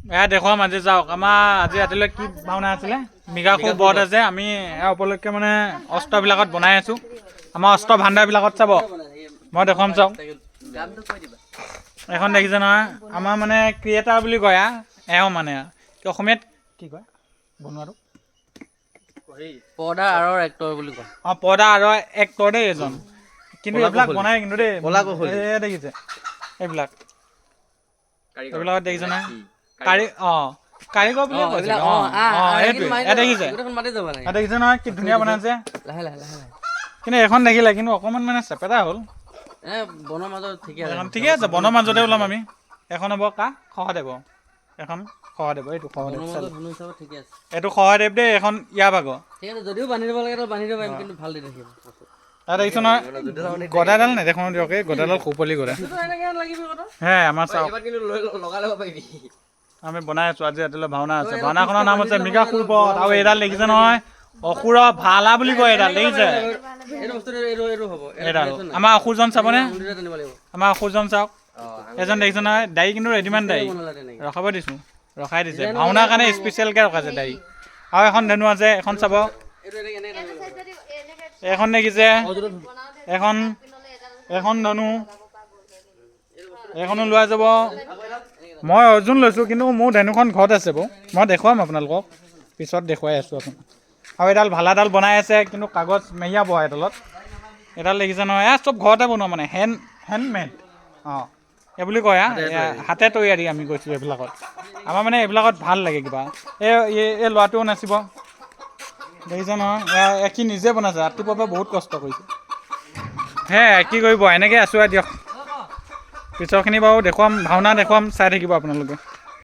এয়া দেখুৱাম আজি যাওক। আমাৰ আজি ৰাতিলৈ কি ভাওনা আছিলে? মৃগাসুৰ বধ আছে। আমি এয়া উপলক্ষে মানে অস্ত্ৰবিলাকত বনাই আছোঁ। আমাৰ অস্ত্ৰ ভাণ্ডাৰবিলাকত চাব, মই দেখুৱাম চাওক। এখন দেখিছে নহয়, আমাৰ মানে ক্ৰিয়েটাৰ বুলি কয় এওঁ মানে অসমীয়াত কি কয় বনোৱাটো? পৰ্দাৰ আঁৰৰ এক্টৰ বুলি কয়। অঁ, পৰ্দা আঁৰৰ এক্টৰ দেই এজন। কিন্তু এইবিলাক বনাই কিন্তু দেই, দেখিছে এইবিলাক এইবিলাকত দেখিছে নহয় কাৰিকৰ বুলিয়ে কয় চাগে। এইটোৱে দেখিছে, দেখিছে নহয় কি ধুনীয়া বনাইছে। কিন্তু এখন দেখিলে কিন্তু অকণমান মানে চেপেটা হ'ল। বনৰ মাজত ঠিকে আছে, বনৰ মাজতে ওলাম আমি। এখন হ'ব সহদেৱ, এখন সহদেৱ, এইটো সহদেৱ এইটো সহদেৱ দেই, এখন ইয়াৰ ভাগৰ। যদিও বান্ধি দিব লাগে বান্ধি দিব পাৰিম, কিন্তু ভাল দি দেখিব। দেখিছ নহয় গদাডাল নেদেখোঁ দিয়ক, এই গদাডাল সুপলি গদা হে আমাৰ চাওক। আমি বনাই আছোঁ, আজি ৰাতিলৈ ভাওনা আছে। ভাওনাখনৰ নাম হৈছে মৃগাসুৰ বধ। আৰু এইডাল দেখিছে নহয়, অসুৰৰ ভালা বুলি কয় এইডাল, দেখিছে? এইডাল আমাৰ অসুৰজন চাবনে? আমাৰ অসুৰজন চাওক, এজন দেখিছে নহয়, দাড়ি কিন্তু ৰেডিমেড দাড়ি ৰখাব দিছোঁ, ৰখাই দিছে। ভাওনাৰ কাৰণে স্পেচিয়েলকৈ ৰখাইছে দাড়ি। আৰু এখন ধেনু আছে, এখন চাব। এখন দেখিছে, এখন ধনু, এইখনো লোৱা যাব। মই অৰ্জুন লৈছোঁ, কিন্তু মোৰ ধেনুখন ঘৰত আছে বাৰু, মই দেখুৱাম আপোনালোকক পিছত, দেখুৱাই আছোঁ আপোনাক। আৰু এডাল ভালাডাল বনাই আছে, কিন্তু কাগজ মেৰিয়া বহা এডালত। এডাল দেখিছে নহয়, চব ঘৰতে বনোৱা মানে হেণ্ডমেড। অঁ, এই বুলি কয় হাতে তৈয়াৰী আমি কৈছোঁ এইবিলাকত। আমাৰ মানে এইবিলাকত ভাল লাগে কিবা। এই ল'ৰাটোও নাচিব, দেখিছে নহয়, সি নিজে বনাইছে, ৰাতিপুৱাৰ পৰা বহুত কষ্ট কৰিছে। কি কৰিব, এনেকৈ আছোঁ আৰু দিয়ক। পিছৰখিনি বাৰু দেখুৱাম, ভাওনা দেখুৱাম, চাই থাকিব আপোনালোকে।